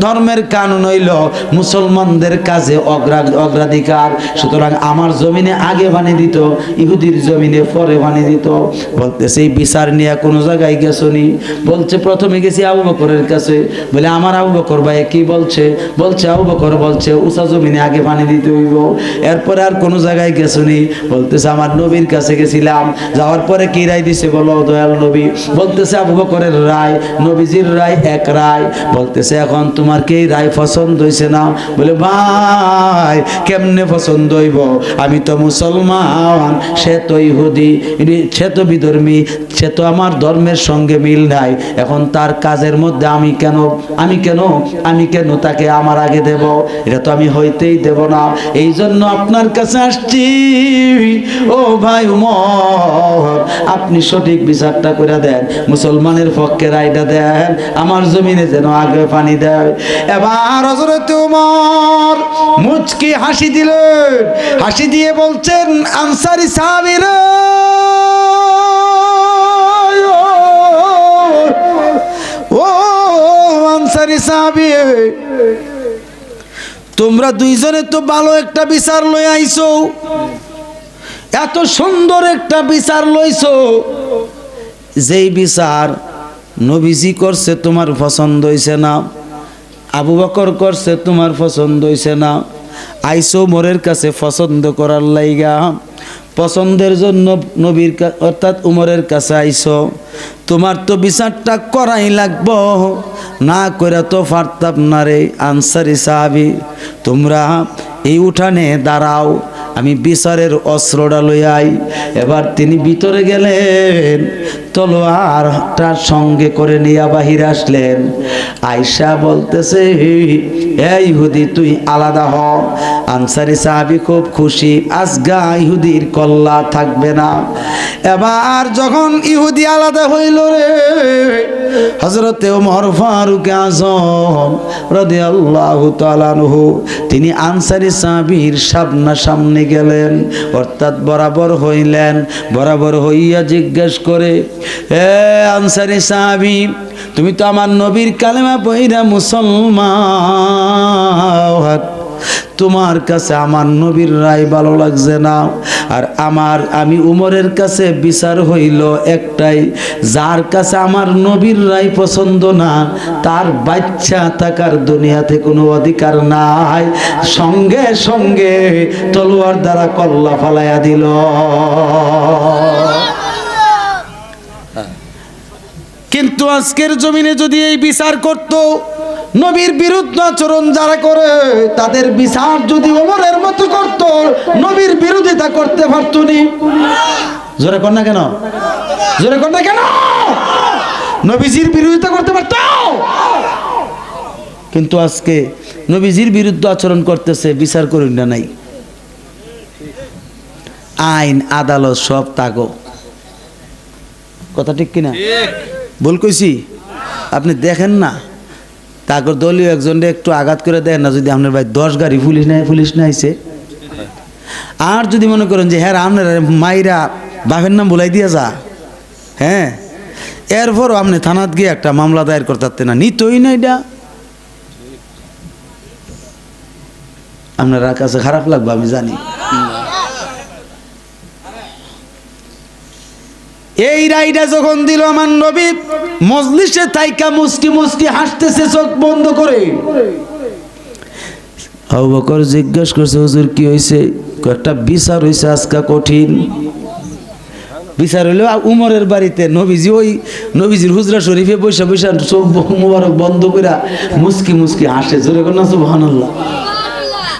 ধর্মের কানুন হইল মুসলমানদের কাছে অগ্রাধিকার, সুতরাং আমার জমিনে আগে বানিয়ে দিত, ইহুদির জমিনে পরে বানিয়ে দিত। বলতেছে এই বিচার নিয়ে কোনো জায়গায় গেছনি? বলছে প্রথমে গেছি আবু বকরের কাছে। বলে আমার আবু বকর ভাই কি বলছে? বলছে আবু বকর বলছে উঁচা জমিনে আগে বানিয়ে দিতে হইব। এরপরে আর কোনো জায়গায় গেছনি? বলতেছে আমার নবীর কাছে গেছিলাম, যাওয়ার পরে কি রায় দিছে বলো দয়াল নবী? বলতেছে আবু বকরের রায়, নবীজির রায় এক রায়। বলতেছে এখন তোমার কি রায় পছন্দ হইছে না? বলে ভাই কেমনে পছন্দ হইব, আমি তো মুসলমান, সে তো ইহুদি, সে তো বিধর্মী, সে তো আমার ধর্মের সঙ্গে মিল নাই। এখন তার কাজের মধ্যে আমি কেন তাকে আমার আগে দেব? এটা তো আমি হইতেই দেব না। এই জন্য আপনার কাছে আসছি ও ভাই উমর, আপনি সঠিক বিচারটা করে দেন, মুসলমানের পক্ষে রায়টা দেন, আমার জমিনে যেন আগে পানি দেয়। এবার হযরত উমর মুচকি হাসি দিলেন, হাসি দিয়ে বলছেন আনসারী সাহাবীরা, ও আনসারী সাহাবী, তোমরা দুইজনে তো ভালো একটা বিচার লই আইছো, এত সুন্দর একটা বিচার লইছো, যেই বিচার নবীজি করছে তোমার পছন্দ হইছে না, আবু বকর করছে তোমার পছন্দ হইছে না, আইসো মোরের কাছে পছন্দ করার লাইগা, পছন্দের জন্য নবীর অর্থাৎ উমরের কাছে আইসো, তোমার তো বিচারটা করাই লাগবো, না করে তো পারতাম না রে আনসারী সাহাবী, তোমরা এই উঠানে দাঁড়াও, আমি বিচারের অস্ত্রটা লই আই। এবার তিনি ভিতরে গেলেন, তলোয়ারটা সঙ্গে করে নিয়ে বাহির আসলেন। আয়েশা বলতেছে এই ইহুদি তুই আলাদা হ। আনসারী সাহাবী খুব খুশি, আজগা ইহুদির কল্লা থাকবে না। এবার যখন ইহুদি আলাদা হইল রে, হযরতে ওমর ফারুক আযম রাদিয়াল্লাহু তাআলা আনহু তিনি আনসারী সাহাবীর সামনে গেলেন, অর্থাৎ বরাবর হইলেন। বরাবর হইয়া জিজ্ঞেস করে, এ আনসারী সাহাবী, তুমি তো আমার নবীর কালেমা পড়া মুসলমান, তোমার কাছে আমার নবীর রায় ভালো লাগছে না, আর আমি উমরের কাছে বিচার হইল একটাই, যার কাছে আমার নবীর রায় পছন্দ না তার বাচ্চা থাকার দুনিয়াতে কোনো অধিকার নাই। সঙ্গে সঙ্গে তলোয়ার দ্বারা কল্লা ফালাইয়া দিল। কিন্তু আজকের জমিনে যদি এই বিচার করত, নবীর বিরুদ্ধে আচরণ যারা করে তাদের বিচার যদি ওমরের মতো করত, নবীর বিরোধিতা করতে পারত নি? জোরে কর না কেন? জোরে কর না কেন? নবীজির বিরোধিতা করতে পারত? কিন্তু আজকে নবীজির বিরুদ্ধে আচরণ করতেছে, বিচার করুন না নাই। আইন আদালত সব তাগো। কথা ঠিক কিনা? ভুল কইছি? আপনি দেখেন না, তারপর দলীয় একজনকে একটু আঘাত করে দেন না, যদি আপনার ভাই 10 গাড়ি পুলিশ না আইছে, আর যদি মনে করেন যে হ্যাঁ আপনার মাইরা বাপের নাম বলাই দিয়ে যা, হ্যাঁ, এরপরও আপনি থানাত গিয়ে একটা মামলা দায়ের করতে না, নিতই না, এটা আপনার কাছে খারাপ লাগবে আমি জানি। এই রায়টা যখন দিল আমার নবী মজলিসে তাইকা মুস্কি মুস্কি হাসতেছে চোখ বন্ধ করে। আবু বকর জিজ্ঞেস করছে, হুজুর কি হয়েছে? একটা বিচার হয়েছে আজকে কঠিন বিচার হইল উমরের বাড়িতে। নবীজি ওই নবীজির হুজরা শরীফে বসে বসে চোখ মুবারক বন্ধ করে মুস্কি মুস্কি হাসে। জোরে কর না সুবহানাল্লাহ।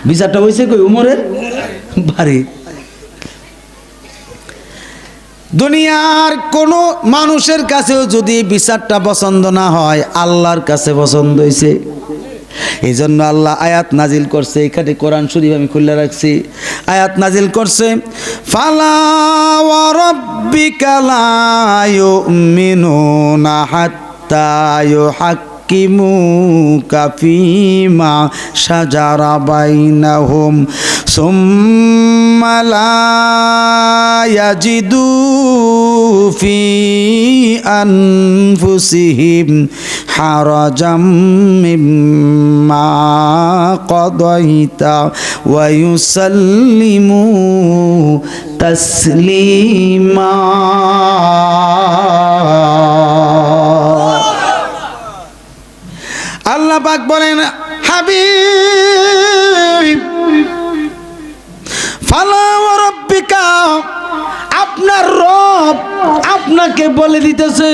বিচারটা হয়েছে কই? উমরের বাড়ি। দুনিয়ার কোন মানুষের কাছেও যদি বিচারটা পছন্দ না হয়, আল্লাহর কাছে পছন্দ হয়েছে। এই জন্য আল্লাহ আয়াত নাজিল করছে, এখানে কোরআন শরীফ আমি খুলে রাখছি, আয়াত নাজিল করছে, ফালা ওয়া রাব্বিকা লা ইউমিনুনা হাত্তা ইউহাক্কিমুকা ফীমা শাজারা বাইনাহুম সুম্মা লা ইয়াজিদু في أنفسهم حرجا مما قضيت ويسلموا تسليما আল্লাহ পাক বলেন হাবিব ফালা ওয়া রাব্বিকা আপনার রব আপনাকে বলে দিতেছে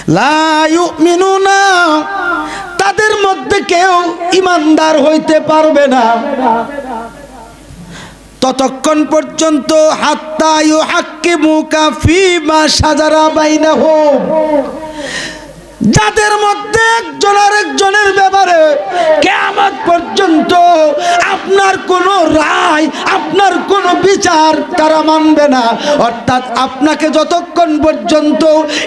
লা ইউমিনুনা তাদের মধ্যে কেউ ঈমানদার হইতে পারবে না ততক্ষণ পর্যন্ত হাত্তা ইউহাক্কিমুকা ফীমা শাজারা বাইনাহুম যাদের মধ্যে একজন আরেকজনের ব্যাপারে কিয়ামত পর্যন্ত আপনার কোনো রায় আপনার কোনো বিচার তারা মানবে না অর্থাৎ আপনাকে যতক্ষণ পর্যন্ত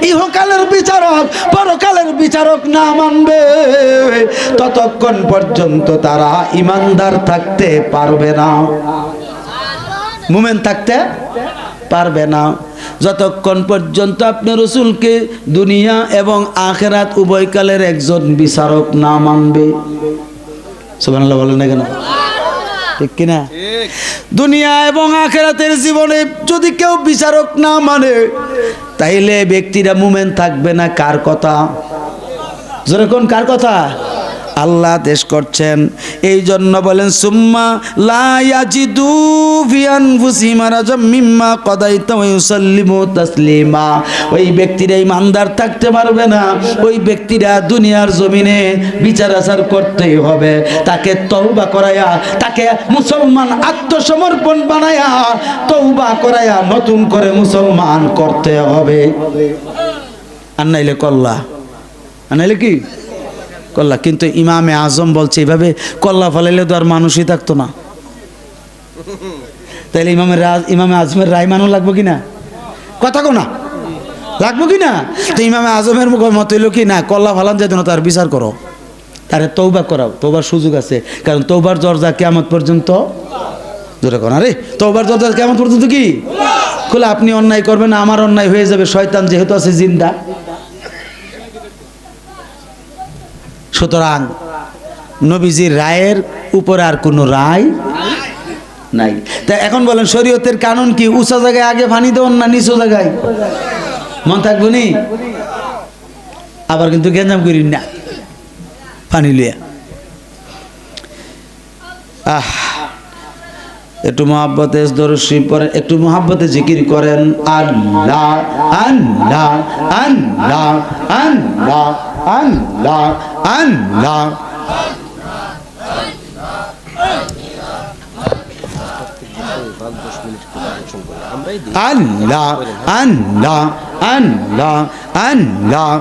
ইহকালের বিচারক পরকালের বিচারক না মানবে ততক্ষণ পর্যন্ত তারা ঈমানদার থাকতে পারবে না মুমিন থাকতে পারবে না যতক্ষণ পর্যন্ত আপনি রাসূলকে দুনিয়া এবং আখিরাত উভয়কালের একজন বিচারক না মানবে সুবহানাল্লাহ বলেন না কেন ঠিক কি না দুনিয়া এবং আখিরাতের জীবনে যদি কেউ বিচারক না মানে তাইলে ব্যক্তিরা মুমিন থাকবে না কার কথা জোরে কোন কার কথা আল্লাহ আদেশ করছেন এই জন্য বলেন সুম্মা লা ইয়াজিদু ফি আনফুসিহিম রাজাম মিম্মা কাদাইতা ওয়া ইউসাল্লিমু তাসলিমা ওই ব্যক্তিরা ঈমানদার থাকতে পারবে না ওই ব্যক্তিরা দুনিয়ার জমিনে বিচার আচার করতেই হবে তাকে তওবা করায়া তাকে মুসলমান আত্মসমর্পণ বানায়া তওবা করায়া নতুন করে মুসলমান করতে হবে আর নাইলে কল্লা আর নাইলে কি কল্লা কিন্তু ইমামে আজম বলছে এইভাবে কল্লা ফলাইলে তো আর মানুষই থাকতো না তাইলে ইমামে আজমের রায় মানো লাগবো কি না কথা কো না লাগবো কি না তো ইমামে আজমের মত হইল কি না কল্লা ফালান যেত না তার বিচার করো তারে তৌবা করাও তৌবার সুযোগ আছে কারণ তৌবার দরজা কিয়ামত পর্যন্ত জোরে কোন আরে তৌবার দরজা কিয়ামত পর্যন্ত কি খোলা আপনি অন্যায় করবেন আমার অন্যায় হয়ে যাবে শয়তান যেহেতু আছে জিন্দা সুতরাং নবীজির রায়ের উপরে আর কোনো রায় নাই তা এখন বলেন শরীয়তের কানুন কি উঁচা জায়গায় আগে পানি দেওয়ান না নিচু জায়গায় মন থাকবো নি আবার কিন্তু গেঞ্জাম করি না পানি লিয়া একটু মহাব্বতে দরুদ শরীফ পড়েন একটু মহাব্বতে জিকির করেন আল্লাহ আল্লাহ আল্লাহ আল্লাহ আল্লাহ আল্লাহ আল্লাহ আল্লাহ আল্লাহ আল্লাহ আল্লাহ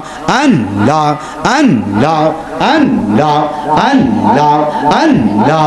আল্লাহ আল্লাহ আল্লাহ আল্লাহ